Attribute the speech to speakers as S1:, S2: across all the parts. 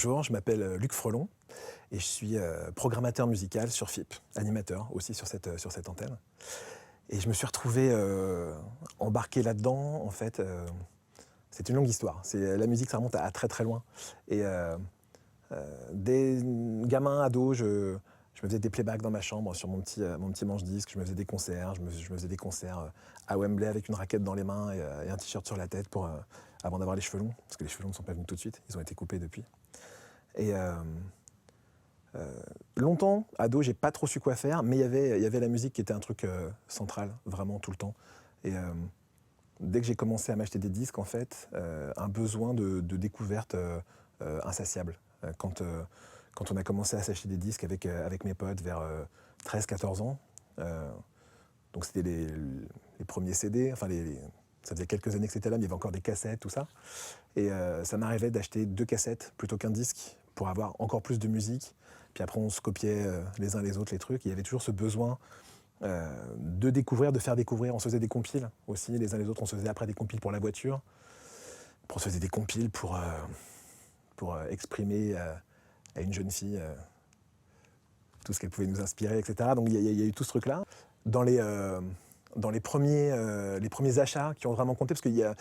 S1: Bonjour, je m'appelle Luc Frelon et je suis programmateur musical sur FIP, animateur aussi sur cette antenne. Et je me suis retrouvé embarqué là-dedans, en fait. C'est une longue histoire. La musique, ça remonte à très très loin. Et dès gamin, ado, je me faisais des playbacks dans ma chambre sur mon petit manche-disque. Je me faisais des concerts. Je me faisais des concerts à Wembley avec une raquette dans les mains et un t-shirt sur la tête avant d'avoir les cheveux longs. Parce que les cheveux longs ne sont pas venus tout de suite. Ils ont été coupés depuis. Et longtemps, ado, j'ai pas trop su quoi faire, mais il y avait la musique qui était un truc central, vraiment tout le temps. Et dès que j'ai commencé à m'acheter des disques, en fait, un besoin de découverte insatiable. Quand on a commencé à s'acheter des disques avec mes potes vers 13-14 ans, donc c'était les premiers CD, enfin ça faisait quelques années que c'était là, mais il y avait encore des cassettes, tout ça. Et ça m'arrivait d'acheter 2 cassettes plutôt qu'un disque pour avoir encore plus de musique. Puis après, on se copiait les uns les autres les trucs. Il y avait toujours ce besoin de découvrir, de faire découvrir. On se faisait des compiles aussi, les uns les autres. On se faisait après des compiles pour la voiture. Après, on se faisait des compiles pour exprimer à une jeune fille tout ce qu'elle pouvait nous inspirer, etc. Donc il y a eu tout ce truc-là. Dans les premiers achats qui ont vraiment compté, parce qu'il y a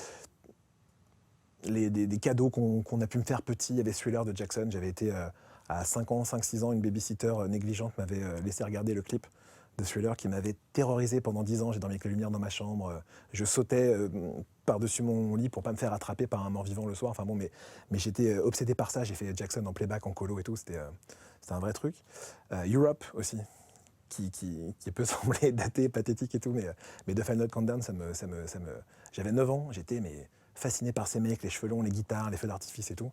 S1: des cadeaux qu'on a pu me faire petit. Il y avait Thriller de Jackson. J'avais été à 5-6 ans, une babysitter négligente m'avait laissé regarder le clip de Thriller qui m'avait terrorisé pendant 10 ans. J'ai dormi avec les lumières dans ma chambre. Je sautais par-dessus mon lit pour pas me faire attraper par un mort-vivant le soir. Enfin bon, mais j'étais obsédé par ça. J'ai fait Jackson en playback, en colo et tout. C'était un vrai truc. Europe aussi, qui peut sembler daté, pathétique et tout, mais The Final Countdown, j'avais 9 ans, j'étais fasciné par ces mecs, les cheveux longs, les guitares, les feux d'artifice et tout.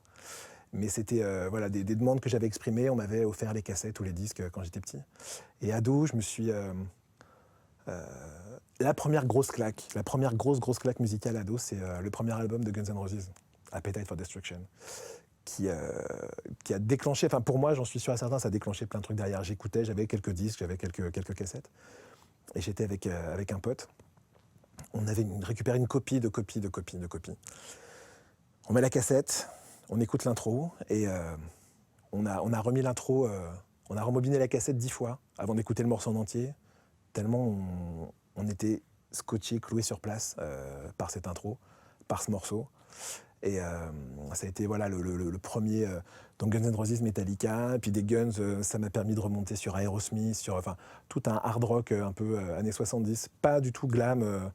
S1: Mais c'était voilà, des demandes que j'avais exprimées. On m'avait offert les cassettes ou les disques quand j'étais petit. Et ado, je me suis... la première grosse claque, la première grosse claque musicale ado, c'est le premier album de Guns N' Roses, Appetite for Destruction, qui a déclenché, enfin pour moi, j'en suis sûr et certain, ça a déclenché plein de trucs derrière. J'écoutais, j'avais quelques disques, j'avais quelques cassettes. Et j'étais avec un pote. On avait récupéré une copie de copie. On met la cassette, on écoute l'intro et on a remis l'intro, on a rembobiné la cassette 10 fois avant d'écouter le morceau en entier, tellement on était scotché, cloué sur place par cette intro, par ce morceau. Et ça a été voilà, le premier, donc Guns N' Roses, Metallica, et puis des Guns, ça m'a permis de remonter sur Aerosmith, sur tout un hard rock un peu années 70, pas du tout glam,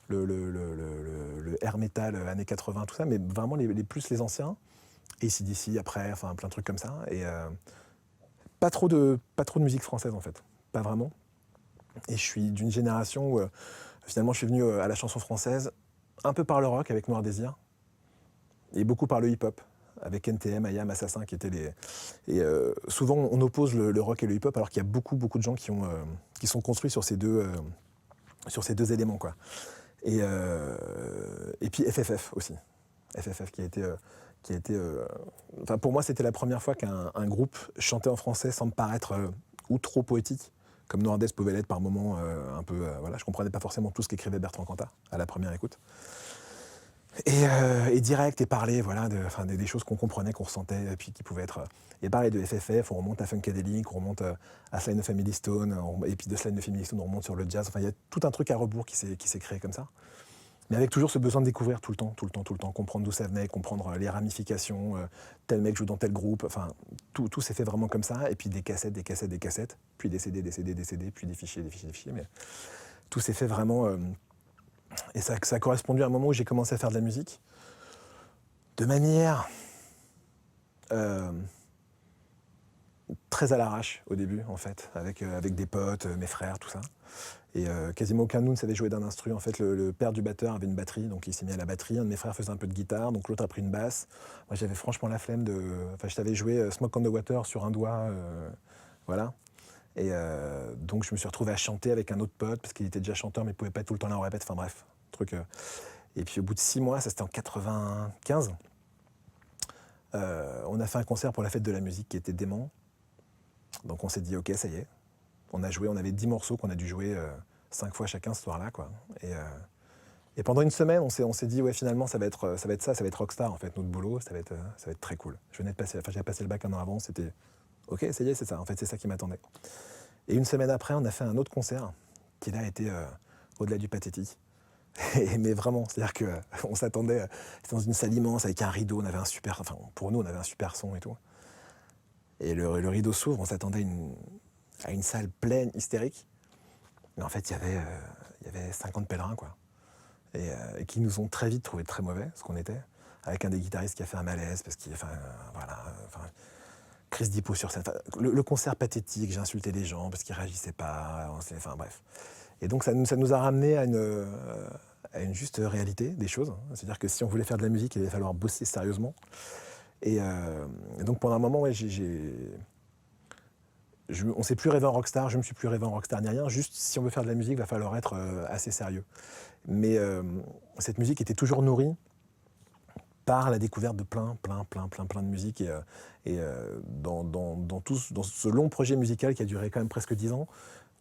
S1: le air metal années 80, tout ça, mais vraiment plus les anciens, et AC/DC après, enfin plein de trucs comme ça, et pas trop de musique française en fait, pas vraiment. Et je suis d'une génération où finalement je suis venu à la chanson française un peu par le rock avec Noir Désir, et beaucoup par le hip-hop, avec NTM, IAM, Assassin, qui étaient Et souvent, on oppose le rock et le hip-hop, alors qu'il y a beaucoup de gens qui sont construits sur ces deux éléments, quoi. Et puis FFF aussi. FFF qui a été enfin, pour moi, c'était la première fois qu'un groupe chantait en français sans me paraître ou trop poétique, comme Noir Désir pouvait l'être par moments un peu... voilà, je comprenais pas forcément tout ce qu'écrivait Bertrand Cantat à la première écoute. Et direct et parler, voilà, des choses qu'on comprenait, qu'on ressentait, et puis qui pouvaient être... Et pareil de FFF, on remonte à Funkadelic, on remonte à Sly and the Family Stone, et puis de Sly and the Family Stone, on remonte sur le jazz. Enfin, il y a tout un truc à rebours qui s'est créé comme ça. Mais avec toujours ce besoin de découvrir tout le temps, comprendre d'où ça venait, comprendre les ramifications, tel mec joue dans tel groupe, enfin, tout s'est fait vraiment comme ça, et puis des cassettes, puis des CD, puis des fichiers, mais tout s'est fait vraiment... Et ça a correspondu à un moment où j'ai commencé à faire de la musique de manière très à l'arrache au début, en fait, avec des potes, mes frères, tout ça. Et quasiment aucun de nous ne savait jouer d'un instrument. En fait, le père du batteur avait une batterie, donc il s'est mis à la batterie. Un de mes frères faisait un peu de guitare, donc l'autre a pris une basse. Moi, j'avais franchement la flemme de... Enfin, je savais jouer Smoke on the Water sur un doigt, voilà. Et donc, je me suis retrouvé à chanter avec un autre pote, parce qu'il était déjà chanteur, mais il ne pouvait pas être tout le temps là en répète. Enfin bref, truc. Et puis au bout de 6 mois, ça c'était en 95, on a fait un concert pour la fête de la musique qui était dément. Donc on s'est dit, ok, ça y est. On a joué, on avait 10 morceaux qu'on a dû jouer 5 fois chacun ce soir-là, quoi. Et pendant une semaine, on s'est dit, ouais, finalement, ça va être ça, ça va être rockstar, en fait, notre boulot, ça va être très cool. Je venais de passer, enfin, j'avais passé le bac un an avant, c'était, ok, ça y est, c'est ça, en fait, c'est ça qui m'attendait. Et une semaine après, on a fait un autre concert qui, là, était au-delà du pathétique. Mais vraiment, c'est-à-dire qu'on s'attendait, c'était dans une salle immense avec un rideau, on avait un super, enfin, pour nous, on avait un super son et tout. Et le rideau s'ouvre, on s'attendait à une salle pleine, hystérique. Mais en fait, il y avait 50 pèlerins, quoi. Et qui nous ont très vite trouvé très mauvais, ce qu'on était, avec un des guitaristes qui a fait un malaise, parce qu'il, enfin, voilà, enfin, crise d'hypo sur scène. Enfin, le concert pathétique, j'ai insulté les gens parce qu'ils réagissaient pas, enfin bref. Et donc ça nous a ramené à une juste réalité des choses. C'est-à-dire que si on voulait faire de la musique, il allait falloir bosser sérieusement. Et donc pendant un moment, ouais, on ne s'est plus rêvé en rockstar, je ne me suis plus rêvé en rockstar ni rien. Juste, si on veut faire de la musique, il va falloir être assez sérieux. Mais cette musique était toujours nourrie par la découverte de plein de musique. Et dans ce long projet musical qui a duré quand même presque 10 ans,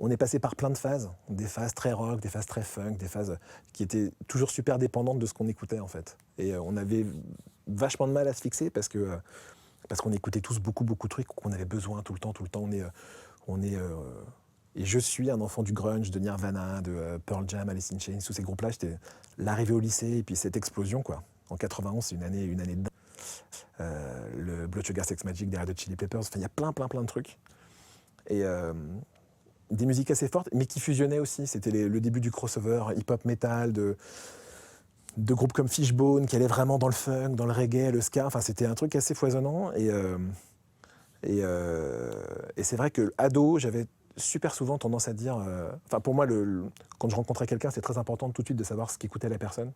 S1: on est passé par plein de phases, des phases très rock, des phases très funk, des phases qui étaient toujours super dépendantes de ce qu'on écoutait en fait. Et on avait vachement de mal à se fixer parce qu'on écoutait tous beaucoup de trucs qu'on avait besoin tout le temps. Et je suis un enfant du grunge, de Nirvana, de Pearl Jam, Alice in Chains, tous ces groupes-là. J'étais l'arrivée au lycée et puis cette explosion, quoi. En 91, c'est une année de dingue. Le Blood Sugar Sex Magik derrière de Chili Peppers. Enfin, il y a plein de trucs. Et des musiques assez fortes, mais qui fusionnaient aussi. C'était le début du crossover hip-hop metal, de groupes comme Fishbone, qui allaient vraiment dans le funk, dans le reggae, le ska. Enfin, c'était un truc assez foisonnant. Et c'est vrai que ado, j'avais super souvent tendance à dire... Enfin, pour moi, quand je rencontrais quelqu'un, c'est très important tout de suite de savoir ce qu'écoutait la personne.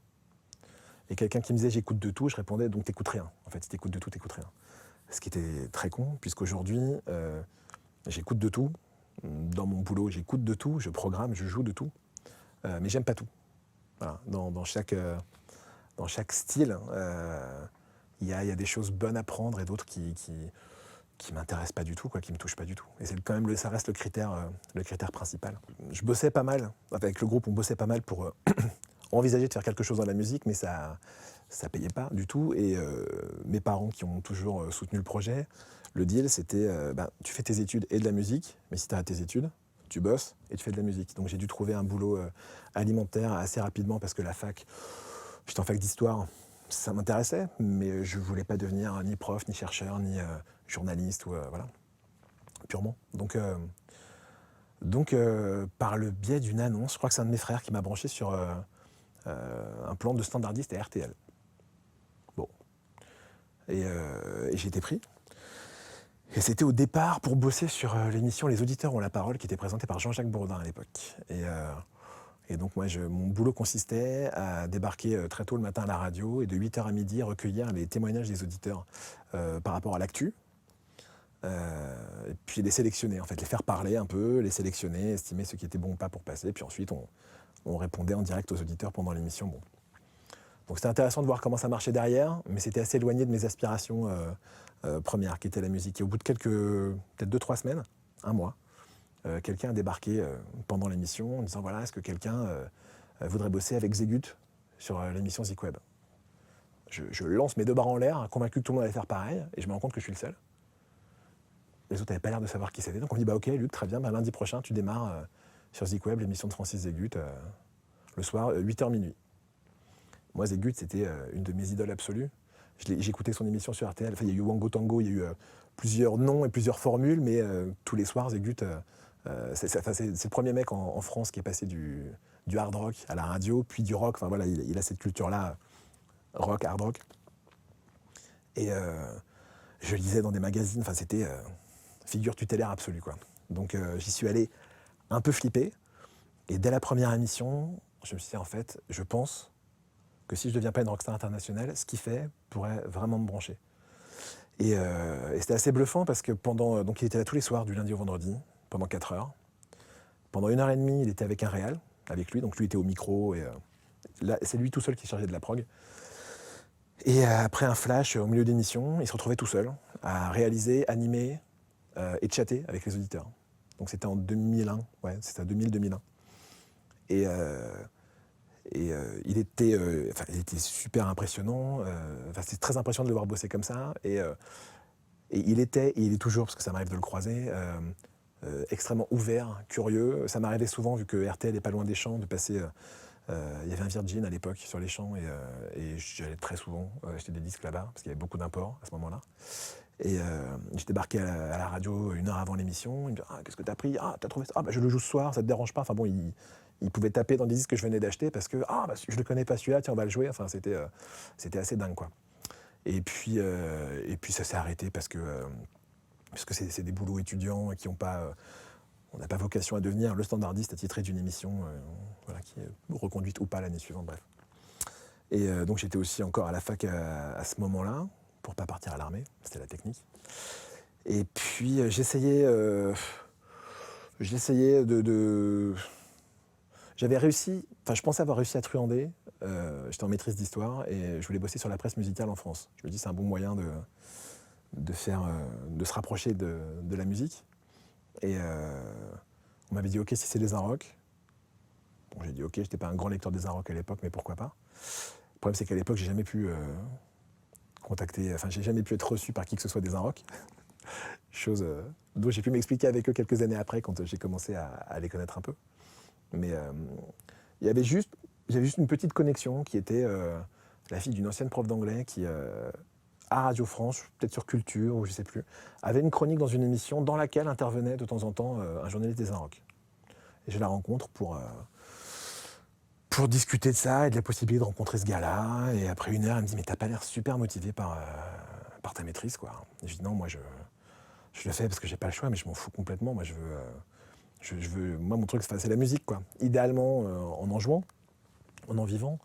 S1: Et quelqu'un qui me disait « j'écoute de tout », je répondais « donc t'écoutes rien ». En fait, si t'écoutes de tout, t'écoutes rien. Ce qui était très con, puisqu'aujourd'hui, j'écoute de tout. Dans mon boulot, j'écoute de tout, je programme, je joue de tout. Mais j'aime pas tout. Voilà. Dans chaque style, il y a des choses bonnes à prendre et d'autres qui m'intéressent pas du tout, quoi, qui me touchent pas du tout. Et c'est quand même ça reste le critère principal. Je bossais pas mal, avec le groupe on bossait pas mal pour envisager de faire quelque chose dans la musique, mais ça payait pas du tout. Et mes parents qui ont toujours soutenu le projet, le deal c'était tu fais tes études et de la musique, mais si tu arrêtes tes études, tu bosses et tu fais de la musique. Donc j'ai dû trouver un boulot alimentaire assez rapidement parce que la fac, j'étais en fac d'histoire, ça m'intéressait, mais je voulais pas devenir ni prof, ni chercheur, ni journaliste, ou voilà, purement. Donc par le biais d'une annonce, je crois que c'est un de mes frères qui m'a branché sur un plan de standardiste à RTL. Bon. Et j'ai été pris. Et c'était au départ pour bosser sur l'émission Les auditeurs ont la parole, qui était présentée par Jean-Jacques Bourdin à l'époque. Et donc moi, mon boulot consistait à débarquer très tôt le matin à la radio et de 8h à midi recueillir les témoignages des auditeurs par rapport à l'actu. Et puis les sélectionner, en fait, les faire parler un peu, les sélectionner, estimer ce qui était bon ou pas pour passer. Puis ensuite, on répondait en direct aux auditeurs pendant l'émission. Bon. Donc c'était intéressant de voir comment ça marchait derrière, mais c'était assez éloigné de mes aspirations premières, qui était la musique. Et au bout de peut-être 2-3 semaines, un mois, quelqu'un a débarqué pendant l'émission en disant voilà, est-ce que quelqu'un voudrait bosser avec Zegut sur l'émission Zik Web. Je lance mes 2 barres en l'air, convaincu que tout le monde allait faire pareil, et je me rends compte que je suis le seul. Les autres n'avaient pas l'air de savoir qui c'était. Donc on me dit bah ok Luc, très bien, lundi prochain tu démarres sur Zik Web, l'émission de Francis Zegut, le soir, 8h minuit. Moi Zegut, c'était une de mes idoles absolues. J'écoutais son émission sur RTL. Enfin, il y a eu Wango Tango, il y a eu plusieurs noms et plusieurs formules, mais tous les soirs, Zegut, c'est le premier mec en France qui est passé du hard rock à la radio, puis du rock. Enfin voilà, il a cette culture-là, rock, hard rock. Et je lisais dans des magazines, enfin c'était figure tutélaire absolue, quoi. Donc j'y suis allé un peu flippé. Et dès la première émission, je me suis dit, en fait, je pense que si je ne deviens pas une rockstar internationale, ce qu'il fait pourrait vraiment me brancher. Et c'était assez bluffant parce que donc il était là tous les soirs, du lundi au vendredi, pendant 4 heures. Pendant 1h30, il était avec un réal, avec lui, donc lui était au micro, et là, c'est lui tout seul qui chargeait de la prog. Et après un flash au milieu d'émission, il se retrouvait tout seul à réaliser, animer et chatter avec les auditeurs. Donc c'était en 2001, ouais, c'était en 2000-2001. il était super impressionnant. C'est très impressionnant de le voir bosser comme ça. Et il était, et il est toujours, parce que ça m'arrive de le croiser, extrêmement ouvert, curieux. Ça m'arrivait souvent, vu que RTL n'est pas loin des champs, de passer. Il y avait un Virgin à l'époque sur les champs, et j'allais très souvent acheter des disques là-bas, parce qu'il y avait beaucoup d'imports à ce moment-là. Et j'ai débarqué à la radio 1 heure avant l'émission. Il me dit: ah, qu'est-ce que t'as pris? Ah, t'as trouvé ça? Ah, bah, je le joue ce soir, ça te dérange pas? Enfin bon, il pouvait taper dans des disques que je venais d'acheter parce que je le connais pas celui-là, tiens, on va le jouer. Enfin, c'était assez dingue, quoi. Et puis ça s'est arrêté parce que c'est des boulots étudiants qui ont pas. On n'a pas vocation à devenir le standardiste attitré d'une émission qui est reconduite ou pas l'année suivante, bref. Et donc j'étais aussi encore à la fac à ce moment-là, pour pas partir à l'armée, c'était la technique. Et puis j'essayais de... J'avais réussi, je pensais avoir réussi à truander, j'étais en maîtrise d'histoire et je voulais bosser sur la presse musicale en France. Je me dis c'est un bon moyen de se rapprocher de la musique. Et on m'avait dit ok si c'est des Inrock. Bon, j'ai dit ok, j'étais pas un grand lecteur des Inrock à l'époque, mais pourquoi pas. Le problème c'est qu'à l'époque j'ai jamais pu j'ai jamais pu être reçu par qui que ce soit des Inrock. Chose dont j'ai pu m'expliquer avec eux quelques années après quand j'ai commencé à les connaître un peu. Mais j'avais juste une petite connexion qui était la fille d'une ancienne prof d'anglais qui, à Radio France, peut-être sur Culture ou je sais plus, avait une chronique dans une émission dans laquelle intervenait de temps en temps un journaliste des Inrock. Et je la rencontre pour discuter de ça et de la possibilité de rencontrer ce gars-là. Et après 1 heure, elle me dit: mais t'as pas l'air super motivé par ta maîtrise, quoi. Et je dis: non, moi je le fais parce que j'ai pas le choix, mais je m'en fous complètement. Moi moi mon truc c'est la musique, quoi. Idéalement en jouant, en vivant.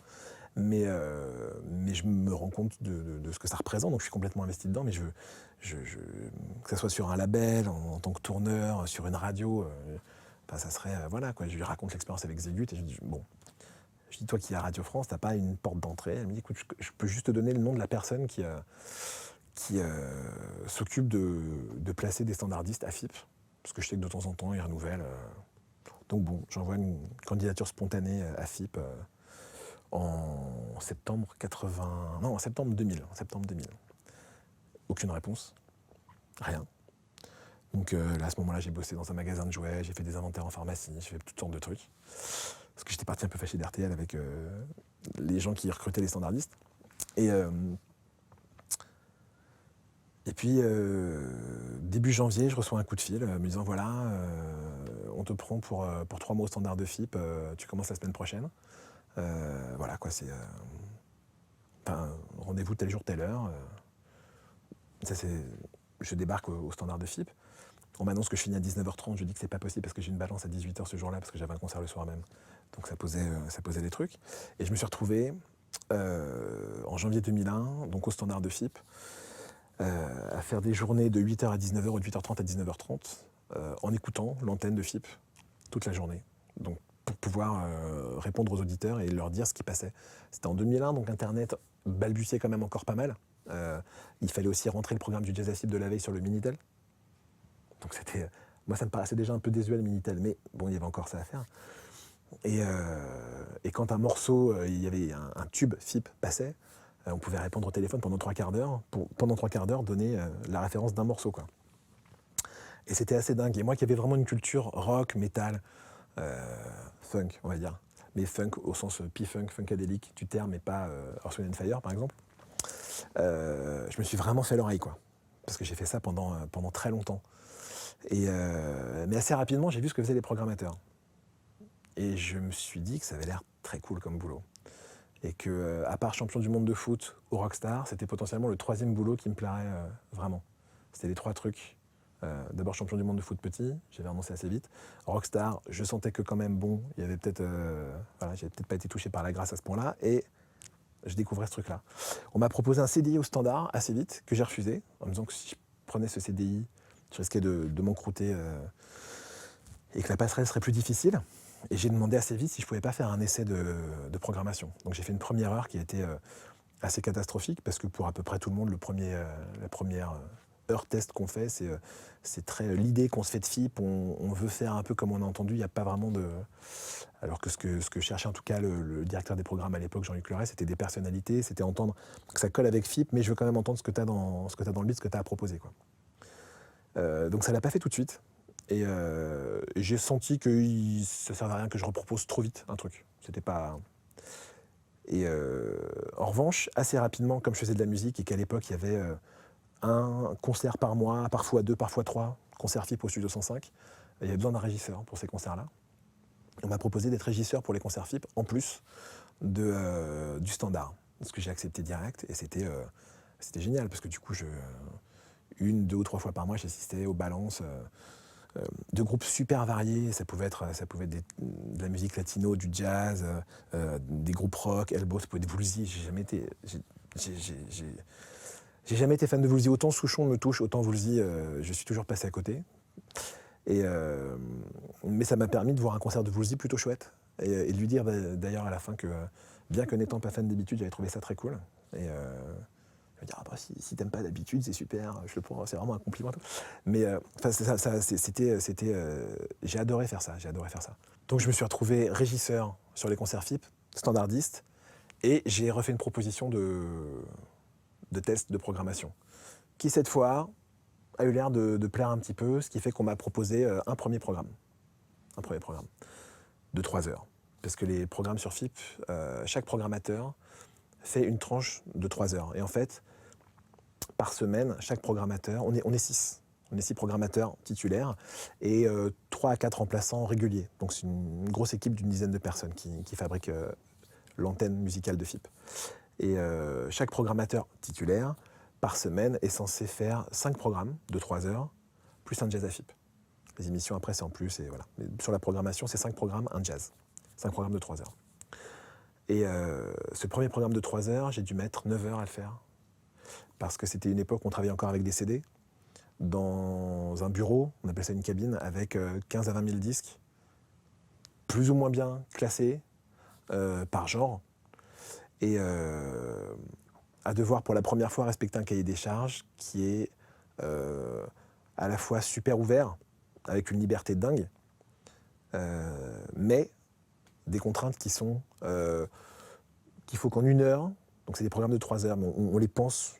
S1: Mais je me rends compte de ce que ça représente, donc je suis complètement investi dedans. Mais que ça soit sur un label, en tant que tourneur, sur une radio, ça serait voilà, quoi. Je lui raconte l'expérience avec Zégut et je dis bon, toi qui es à Radio France, t'as pas une porte d'entrée? Elle me dit: écoute, je peux juste te donner le nom de la personne qui s'occupe de placer des standardistes à FIP, parce que je sais que de temps en temps ils renouvellent. Donc bon, j'envoie une candidature spontanée à FIP. En septembre 2000. Aucune réponse, rien. Donc là, à ce moment-là, j'ai bossé dans un magasin de jouets, j'ai fait des inventaires en pharmacie, j'ai fait toutes sortes de trucs. Parce que j'étais parti un peu fâché d'RTL avec les gens qui recrutaient les standardistes. Et puis, début janvier, je reçois un coup de fil me disant: voilà, on te prend pour 3 mois au standard de FIP, tu commences la semaine prochaine. Voilà, quoi, c'est rendez-vous tel jour, telle heure. Je débarque au standard de FIP. On m'annonce que je finis à 19h30. Je dis que c'est pas possible parce que j'ai une balance à 18h ce jour-là, parce que j'avais un concert le soir même. Donc ça posait des trucs. Et je me suis retrouvé en janvier 2001, donc au standard de FIP, à faire des journées de 8h à 19h ou de 8h30 à 19h30, en écoutant l'antenne de FIP toute la journée. Donc pour pouvoir répondre aux auditeurs et leur dire ce qui passait. C'était en 2001, donc Internet balbutiait quand même encore pas mal. Il fallait aussi rentrer le programme du Jazz à FIP de la veille sur le Minitel. Donc moi ça me paraissait déjà un peu désuet le Minitel, mais bon, il y avait encore ça à faire. Et quand un morceau, il y avait un tube FIP passait, on pouvait répondre au téléphone pendant 3/4 d'heure, pendant 3/4 d'heure donner la référence d'un morceau, quoi. Et c'était assez dingue. Et moi qui avais vraiment une culture rock, métal, funk, on va dire, mais funk au sens P-funk, funkadélique du terme, et pas Earth, Wind & Fire par exemple, je me suis vraiment fait l'oreille, quoi, parce que j'ai fait ça pendant très longtemps. Mais assez rapidement, j'ai vu ce que faisaient les programmateurs. Et je me suis dit que ça avait l'air très cool comme boulot. Et que, à part champion du monde de foot ou rockstar, c'était potentiellement le 3e boulot qui me plairait vraiment. C'était les 3 trucs. D'abord champion du monde de foot petit, j'avais annoncé assez vite. Rockstar, je sentais que quand même bon, il y avait peut-être, j'avais peut-être pas été touché par la grâce à ce point-là, et je découvrais ce truc-là. On m'a proposé un CDI au standard assez vite, que j'ai refusé, en me disant que si je prenais ce CDI, je risquais de m'encrouter et que la passerelle serait plus difficile. Et j'ai demandé assez vite si je pouvais pas faire un essai de programmation. Donc j'ai fait une première heure qui a été assez catastrophique, parce que pour à peu près tout le monde, la première heure test qu'on fait, c'est très l'idée qu'on se fait de FIP, on veut faire un peu comme on a entendu, il n'y a pas vraiment de... Alors que ce que cherchait en tout cas le directeur des programmes à l'époque, Jean-Luc Leray, c'était des personnalités, c'était entendre que ça colle avec FIP, mais je veux quand même entendre ce que tu as dans le beat, ce que tu as à proposer, quoi. Donc ça l'a pas fait tout de suite. Et j'ai senti que ça ne servait à rien que je repropose trop vite un truc. C'était pas... Et en revanche, assez rapidement, comme je faisais de la musique et qu'à l'époque, il y avait un concert par mois, parfois 2, parfois 3 concerts FIP au Studio 105, il y avait besoin d'un régisseur pour ces concerts-là. On m'a proposé d'être régisseur pour les concerts FIP, en plus du standard. Ce que j'ai accepté direct, et c'était génial, parce que du coup, 1, 2 ou 3 fois par mois, j'assistais aux balances de groupes super variés. Ça pouvait être de la musique latino, du jazz, des groupes rock, Elbow, ça pouvait être Woolsey. J'ai jamais été fan de Woolsey. Autant Souchon me touche, autant Woolsey, je suis toujours passé à côté. Mais ça m'a permis de voir un concert de Woolsey plutôt chouette. Et de lui dire d'ailleurs à la fin que, bien que n'étant pas fan d'habitude, j'avais trouvé ça très cool. Et je me dire, si t'aimes pas d'habitude, c'est super, je le prends, c'est vraiment un compliment. Mais j'ai adoré faire ça, Donc je me suis retrouvé régisseur sur les concerts FIP, standardiste, et j'ai refait une proposition de test de programmation, qui cette fois a eu l'air de plaire un petit peu, ce qui fait qu'on m'a proposé un premier programme de 3 heures. Parce que les programmes sur FIP, chaque programmateur fait une tranche de 3 heures. Et en fait, par semaine, chaque programmateur, on est 6. On est 6 programmateurs titulaires et 3 à 4 remplaçants réguliers. Donc c'est une grosse équipe d'une dizaine de personnes qui fabrique l'antenne musicale de FIP. Et chaque programmateur titulaire, par semaine, est censé faire 5 programmes de 3 heures, plus un jazz à FIP. Les émissions après, c'est en plus, et voilà. Mais sur la programmation, c'est 5 programmes, un jazz. 5 programmes de 3 heures. Et ce premier programme de 3 heures, j'ai dû mettre 9 heures à le faire. Parce que c'était une époque où on travaillait encore avec des CD, dans un bureau, on appelait ça une cabine, avec 15 à 20 000 disques, plus ou moins bien classés, par genre, et à devoir pour la première fois respecter un cahier des charges qui est à la fois super ouvert, avec une liberté dingue, mais des contraintes qui sont qu'il faut qu'en 1 heure, donc c'est des programmes de 3 heures, mais on les pense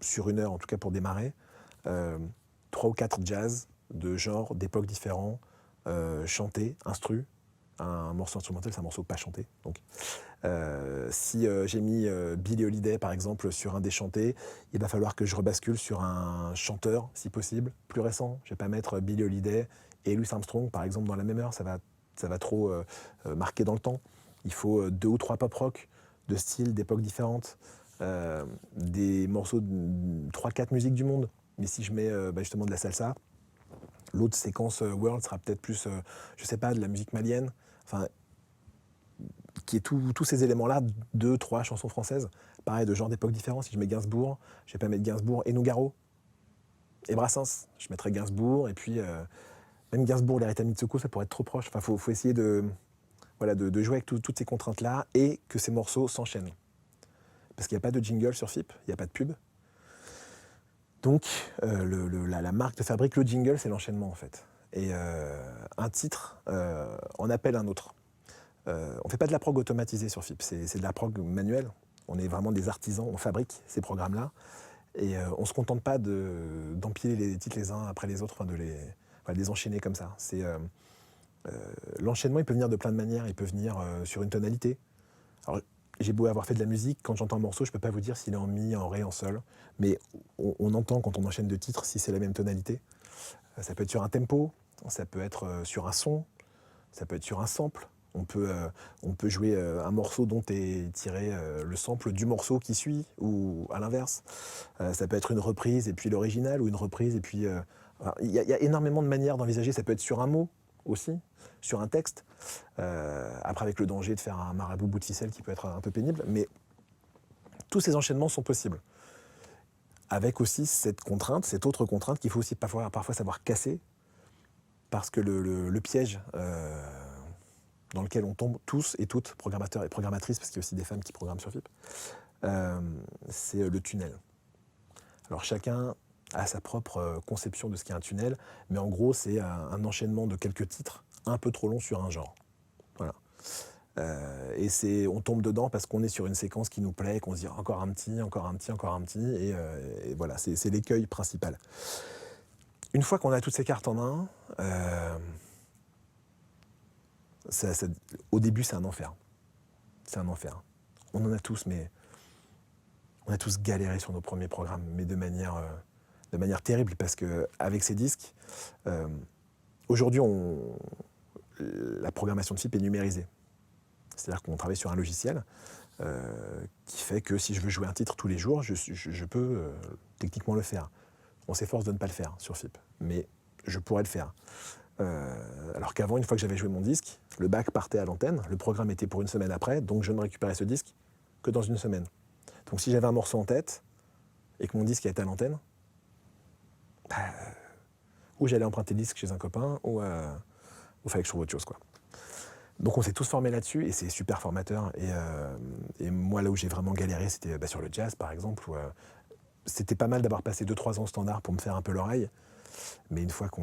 S1: sur 1 heure, en tout cas pour démarrer, 3 ou 4 jazz de genres, d'époques différents, chantés, instru. Un morceau instrumental, c'est un morceau pas chanté. Donc, si j'ai mis Billie Holiday, par exemple, sur un des chantés, il va falloir que je rebascule sur un chanteur, si possible, plus récent. Je ne vais pas mettre Billie Holiday et Louis Armstrong, par exemple, dans la même heure. Ça va trop marquer dans le temps. Il faut 2 ou 3 pop-rock de styles, d'époques différentes, des morceaux de 3-4 musiques du monde. Mais si je mets justement de la salsa, l'autre séquence World sera peut-être plus, je sais pas, de la musique malienne, enfin, qui est tous ces éléments-là, 2, 3 chansons françaises, pareil, de genres d'époques différents. Si je mets Gainsbourg, je vais pas mettre Gainsbourg et Nougaro et Brassens. Je mettrai Gainsbourg, et puis même Gainsbourg, les Rita Mitsouko, ça pourrait être trop proche. Enfin, faut essayer de jouer avec toutes ces contraintes-là et que ces morceaux s'enchaînent. Parce qu'il n'y a pas de jingle sur FIP, il n'y a pas de pub. Donc, la marque de fabrique, le jingle, c'est l'enchaînement, en fait. Et un titre en appelle un autre. On ne fait pas de la prog automatisée sur FIP, c'est de la prog manuelle. On est vraiment des artisans, on fabrique ces programmes-là. Et on ne se contente pas d'empiler les titres les uns après les autres, de les enchaîner comme ça. L'enchaînement, il peut venir de plein de manières. Il peut venir sur une tonalité. Alors, j'ai beau avoir fait de la musique, quand j'entends un morceau, je ne peux pas vous dire s'il est en mi, en ré, en sol. Mais on entend quand on enchaîne 2 titres si c'est la même tonalité. Ça peut être sur un tempo, ça peut être sur un son, ça peut être sur un sample. On peut jouer un morceau dont est tiré le sample du morceau qui suit, ou à l'inverse. Ça peut être une reprise et puis l'original, ou une reprise et puis... Il y a énormément de manières d'envisager. Ça peut être sur un mot aussi, sur un texte. Après, avec le danger de faire un marabout bout de ficelle qui peut être un peu pénible. Mais tous ces enchaînements sont possibles. Avec aussi cette autre contrainte qu'il faut aussi parfois savoir casser. Parce que le piège dans lequel on tombe tous et toutes, programmateurs et programmatrices, parce qu'il y a aussi des femmes qui programment sur FIP, c'est le tunnel. Alors chacun a sa propre conception de ce qu'est un tunnel, mais en gros, c'est un enchaînement de quelques titres un peu trop longs sur un genre. Voilà. Et on tombe dedans parce qu'on est sur une séquence qui nous plaît, qu'on se dit encore un petit, encore un petit, encore un petit, et voilà, c'est l'écueil principal. Une fois qu'on a toutes ces cartes en main, au début, c'est un enfer. C'est un enfer. On en a tous, mais on a tous galéré sur nos premiers programmes, mais de manière terrible, parce qu'avec ces disques, aujourd'hui, la programmation de FIP est numérisée. C'est-à-dire qu'on travaille sur un logiciel qui fait que si je veux jouer un titre tous les jours, je peux techniquement le faire. On s'efforce de ne pas le faire sur FIP, mais je pourrais le faire. Alors qu'avant, une fois que j'avais joué mon disque, le bac partait à l'antenne, le programme était pour une semaine après, donc je ne récupérais ce disque que dans une semaine. Donc si j'avais un morceau en tête et que mon disque était à l'antenne, ou j'allais emprunter le disque chez un copain, ou il fallait que je trouve autre chose, quoi. Donc on s'est tous formés là-dessus et c'est super formateur. Et moi, là où j'ai vraiment galéré, c'était sur le jazz, par exemple, où c'était pas mal d'avoir passé 2-3 ans au standard pour me faire un peu l'oreille. Mais une fois que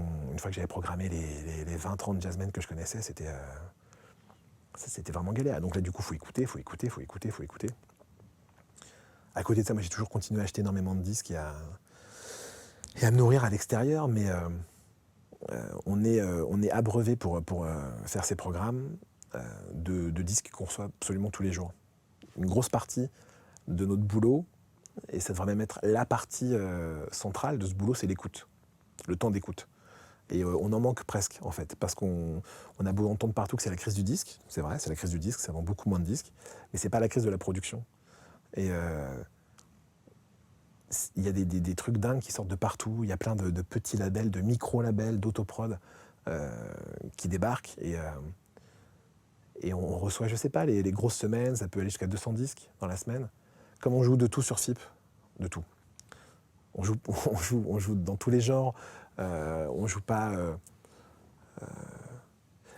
S1: j'avais programmé les 20-30 jazzmen que je connaissais, c'était vraiment galère. Donc là, du coup, faut écouter. À côté de ça, moi, j'ai toujours continué à acheter énormément de disques et à me nourrir à l'extérieur, mais on est abreuvé pour faire ces programmes de disques qu'on reçoit absolument tous les jours. Une grosse partie de notre boulot, et ça devrait même être la partie centrale de ce boulot, c'est l'écoute, le temps d'écoute. Et on en manque presque, en fait, parce qu'on a beau entendre partout que c'est la crise du disque, c'est vrai, c'est la crise du disque, ça vend beaucoup moins de disques, mais c'est pas la crise de la production. Et il y a des trucs dingues qui sortent de partout, il y a plein de petits labels, de micro-labels, d'autoprod qui débarquent, et on reçoit, je sais pas, les grosses semaines, ça peut aller jusqu'à 200 disques dans la semaine. Comme on joue de tout sur FIP, de tout. On joue dans tous les genres, on joue pas...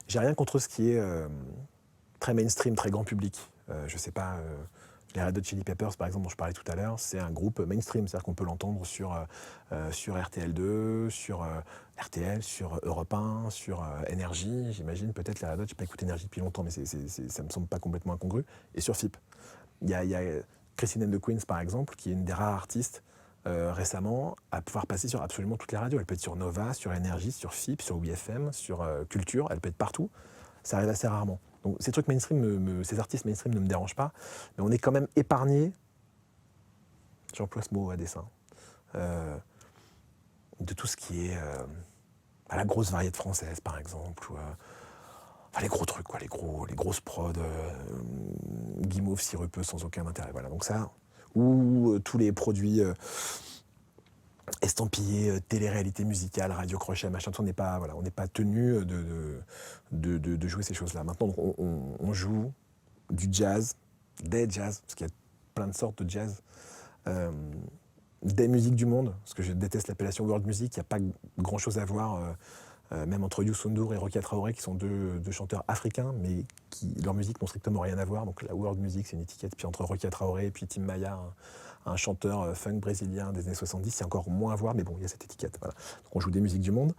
S1: J'ai rien contre ce qui est très mainstream, très grand public. Je sais pas, les Red Hot Chili Peppers, par exemple, dont je parlais tout à l'heure, c'est un groupe mainstream, c'est-à-dire qu'on peut l'entendre sur RTL2, sur RTL, sur Europe 1, sur Énergie, j'imagine, peut-être les Red Hot, je n'ai pas écouté Énergie depuis longtemps, mais ça ne me semble pas complètement incongru, et sur FIP. Il y a Christine and the Queens, par exemple, qui est une des rares artistes récemment à pouvoir passer sur absolument toutes les radios. Elle peut être sur Nova, sur Énergie, sur FIP, sur WFM, sur Culture, elle peut être partout. Ça arrive assez rarement. Donc ces trucs mainstream, ces artistes mainstream ne me dérangent pas, mais on est quand même épargné, j'emploie ce mot à dessein, de tout ce qui est la grosse variété française, par exemple, ou les gros trucs, quoi, les grosses prods, guimauve sirupeux sans aucun intérêt. Voilà, donc ça, ou tous les produits estampillés, télé-réalité musicale, radio crochet, machin, on n'est pas tenu de jouer ces choses-là. Maintenant, on joue du jazz, des jazz, parce qu'il y a plein de sortes de jazz, des musiques du monde, parce que je déteste l'appellation world music, il n'y a pas grand-chose à voir, même entre Youssou N'Dour et Rokia Traoré, qui sont deux chanteurs africains, mais leurs musiques n'ont strictement rien à voir. Donc la world music, c'est une étiquette. Puis entre Rokia Traoré et puis Tim Maya, un chanteur funk brésilien des années 70, c'est encore moins à voir, mais bon, il y a cette étiquette. Voilà. Donc on joue des musiques du monde,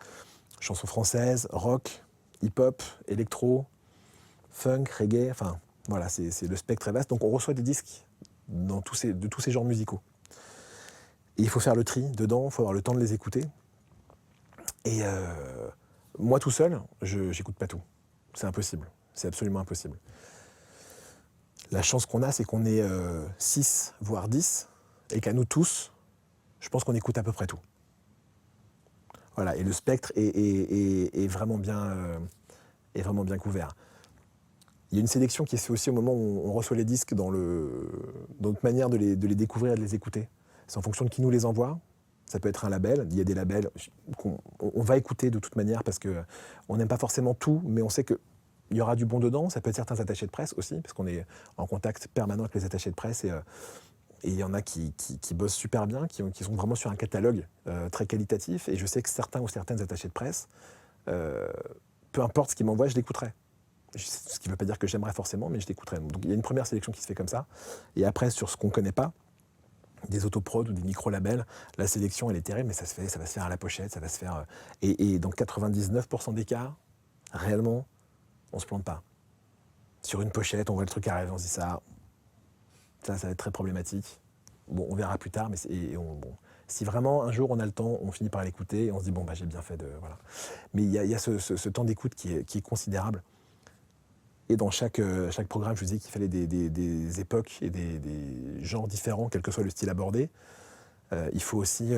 S1: chansons françaises, rock, hip-hop, électro, funk, reggae, enfin voilà, c'est le spectre très vaste. Donc on reçoit des disques de tous ces genres musicaux. Et il faut faire le tri dedans, il faut avoir le temps de les écouter. Et moi tout seul, j'écoute pas tout. C'est impossible, c'est absolument impossible. La chance qu'on a, c'est qu'on est 6, voire 10, et qu'à nous tous, je pense qu'on écoute à peu près tout. Voilà, et le spectre est vraiment bien couvert. Il y a une sélection qui se fait aussi au moment où on reçoit les disques dans notre manière de les découvrir et de les écouter. C'est en fonction de qui nous les envoie. Ça peut être un label, il y a des labels qu'on va écouter de toute manière parce qu'on n'aime pas forcément tout, mais on sait qu'il y aura du bon dedans. Ça peut être certains attachés de presse aussi, parce qu'on est en contact permanent avec les attachés de presse, et il y en a qui bossent super bien, qui sont vraiment sur un catalogue très qualitatif, et je sais que certains ou certaines attachés de presse, peu importe ce qu'ils m'envoient, je l'écouterai. Ce qui ne veut pas dire que j'aimerais forcément, mais je l'écouterai. Donc il y a une première sélection qui se fait comme ça, et après sur ce qu'on ne connaît pas, des autoprods ou des micro-labels, la sélection, elle est terrible, mais ça va se faire à la pochette, ça va se faire... et dans 99% des cas, réellement, on se plante pas. Sur une pochette, on voit le truc arriver, on se dit ça va être très problématique. Bon, on verra plus tard, mais bon. Si vraiment un jour on a le temps, on finit par l'écouter et on se dit bon j'ai bien fait de voilà. Mais il y a ce temps d'écoute qui est considérable. Et dans chaque programme, je vous disais qu'il fallait des époques et des genres différents, quel que soit le style abordé. Il faut aussi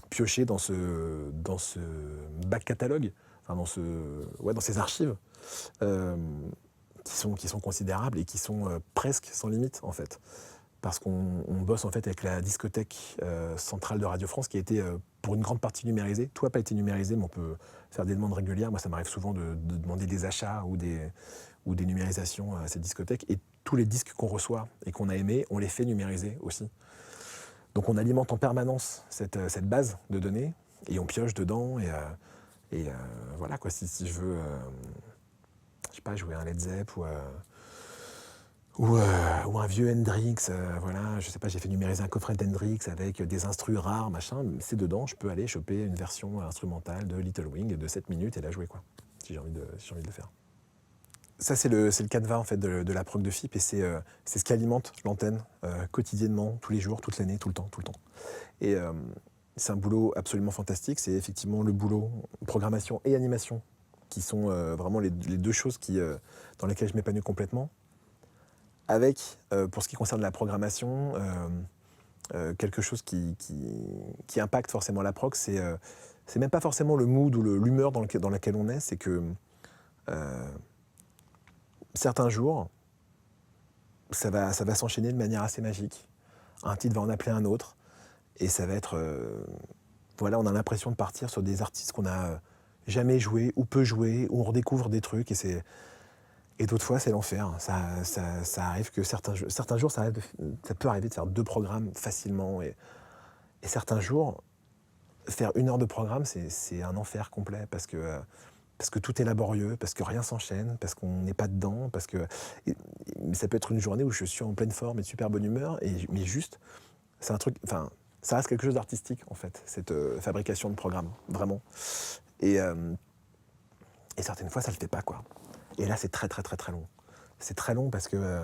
S1: piocher dans ce back catalogue, enfin dans ces archives qui sont considérables et qui sont presque sans limite en fait. Parce qu'on bosse en fait avec la discothèque centrale de Radio France qui a été pour une grande partie numérisée. Tout n'a pas été numérisé, mais on peut faire des demandes régulières. Moi, ça m'arrive souvent de demander des achats ou des numérisations à cette discothèque. Et tous les disques qu'on reçoit et qu'on a aimés, on les fait numériser aussi. Donc on alimente en permanence cette base de données et on pioche dedans. Et voilà quoi, si je veux, je sais pas, jouer un Led Zepp ou un vieux Hendrix, voilà, je sais pas, j'ai fait numériser un coffret d'Hendrix avec des instrus rares, machin, c'est dedans, je peux aller choper une version instrumentale de Little Wing de 7 minutes et la jouer, quoi, si j'ai envie de le faire. Ça, c'est le canevas en fait, de la prog de FIP et c'est ce qui alimente l'antenne quotidiennement, tous les jours, toute l'année, tout le temps. Et c'est un boulot absolument fantastique, c'est effectivement le boulot programmation et animation qui sont vraiment les deux choses dans lesquelles je m'épanouis complètement. Avec, pour ce qui concerne la programmation, quelque chose qui impacte forcément la prog, c'est même pas forcément le mood ou l'humeur dans laquelle on est, c'est que certains jours, ça va s'enchaîner de manière assez magique. Un titre va en appeler un autre, et ça va être... voilà, on a l'impression de partir sur des artistes qu'on n'a jamais joués, ou peu joués, où on redécouvre des trucs, et d'autres fois, c'est l'enfer. Ça arrive que certains jours, ça peut arriver de faire 2 programmes facilement. Et certains jours, faire 1 heure de programme, c'est un enfer complet parce que tout est laborieux, parce que rien s'enchaîne, parce qu'on n'est pas dedans. Mais ça peut être une journée où je suis en pleine forme et de super bonne humeur, mais juste, c'est un truc... Enfin, ça reste quelque chose d'artistique, en fait, cette fabrication de programme, vraiment. Et certaines fois, ça le fait pas, quoi. Et là, c'est très, très, très, très long. C'est très long parce que,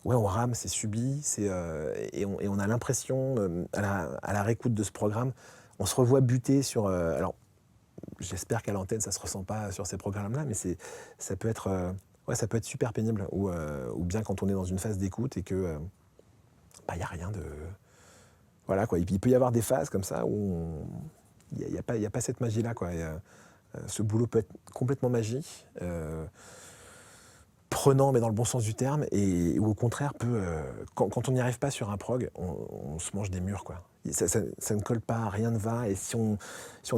S1: on rame, c'est subi, et on a l'impression, à la réécoute de ce programme, on se revoit buter sur... alors, j'espère qu'à l'antenne, ça ne se ressent pas sur ces programmes-là, mais ça peut être super pénible, ou bien quand on est dans une phase d'écoute et que y a rien de... Voilà, quoi. Il peut y avoir des phases comme ça où il n'y a pas cette magie-là, quoi. Ce boulot peut être complètement magique, prenant mais dans le bon sens du terme, ou au contraire quand on n'y arrive pas sur un prog, on se mange des murs, quoi. Ça ne colle pas, rien ne va, et si on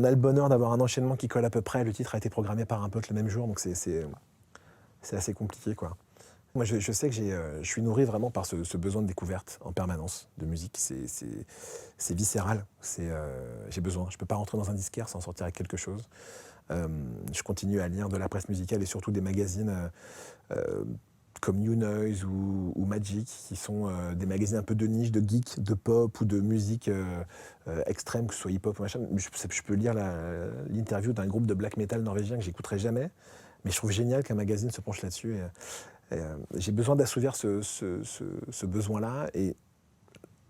S1: a le bonheur d'avoir un enchaînement qui colle à peu près, le titre a été programmé par un pote le même jour, donc c'est assez compliqué, quoi. Moi, je sais que je suis nourri vraiment par ce besoin de découverte en permanence de musique. C'est viscéral. J'ai besoin. Je ne peux pas rentrer dans un disquaire sans sortir avec quelque chose. Je continue à lire de la presse musicale et surtout des magazines comme New Noise ou Magic, qui sont des magazines un peu de niche, de geek, de pop ou de musique extrême, que ce soit hip-hop ou machin. Je peux lire l'interview d'un groupe de black metal norvégien que j'écouterai jamais, mais je trouve génial qu'un magazine se penche là-dessus. J'ai besoin d'assouvir ce besoin-là, et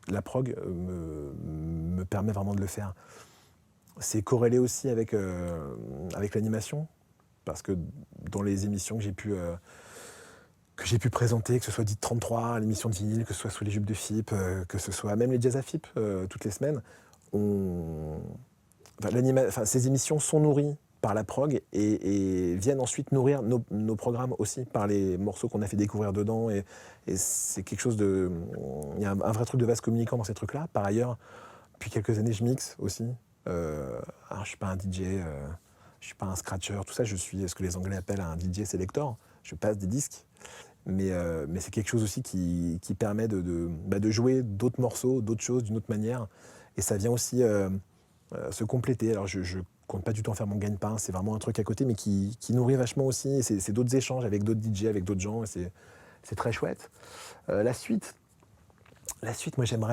S1: la prog me permet vraiment de le faire. C'est corrélé aussi avec l'animation, parce que dans les émissions que j'ai pu présenter, que ce soit Dit 33, l'émission de vinyle, que ce soit Sous les jupes de FIP, que ce soit même les Jazz à FIP toutes les semaines, ces émissions sont nourries par la prog et viennent ensuite nourrir nos programmes aussi par les morceaux qu'on a fait découvrir dedans, et c'est quelque chose de... Il y a un vrai truc de vase communicant dans ces trucs-là. Par ailleurs, depuis quelques années, je mixe aussi. Alors, je ne suis pas un DJ, je ne suis pas un scratcher, tout ça, je suis ce que les Anglais appellent un DJ selector. Je passe des disques, mais c'est quelque chose aussi qui permet de jouer d'autres morceaux, d'autres choses d'une autre manière, et ça vient aussi se compléter. Alors je compte pas du tout en faire mon gagne-pain, c'est vraiment un truc à côté, mais qui nourrit vachement aussi, et c'est d'autres échanges avec d'autres DJ, avec d'autres gens, et c'est très chouette. La suite, La suite, moi j'aime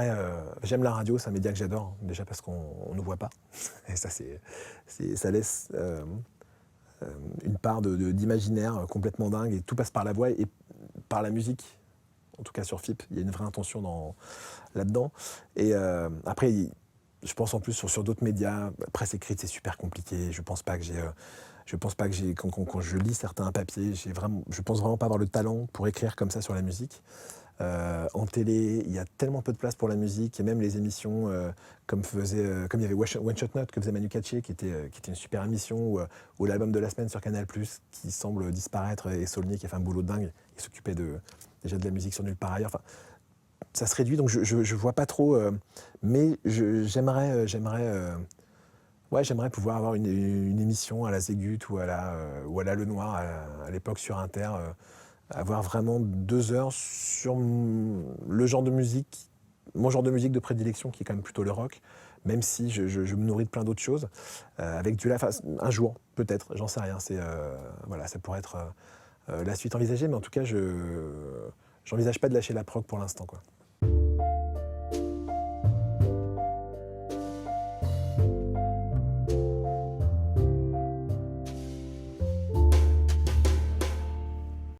S1: la radio, c'est un média que j'adore, déjà parce qu'on ne nous voit pas. Et ça, ça laisse une part d'imaginaire complètement dingue, et tout passe par la voix et par la musique. En tout cas sur FIP, il y a une vraie intention là-dedans. Et après, je pense en plus sur d'autres médias, presse écrite, c'est super compliqué. Je pense pas que j'ai, quand je lis certains papiers, je pense vraiment pas avoir le talent pour écrire comme ça sur la musique. En télé, il y a tellement peu de place pour la musique, et même les émissions comme il y avait One Shot Note que faisait Manu Katché, qui était une super émission, ou l'album de la semaine sur Canal+, qui semble disparaître, et Saulnier qui a fait un boulot de dingue, il s'occupait déjà de la musique sur Nulle part ailleurs. Enfin, ça se réduit, donc je vois pas trop, mais j'aimerais pouvoir avoir une émission à la Zégut ou à la Le Noir à l'époque sur Inter, avoir vraiment 2 heures sur le genre de musique, mon genre de musique de prédilection, qui est quand même plutôt le rock, même si je me nourris de plein d'autres choses, avec du live, un jour, peut-être, j'en sais rien. Voilà, ça pourrait être la suite envisagée, mais en tout cas, j'envisage pas de lâcher la prog pour l'instant, quoi.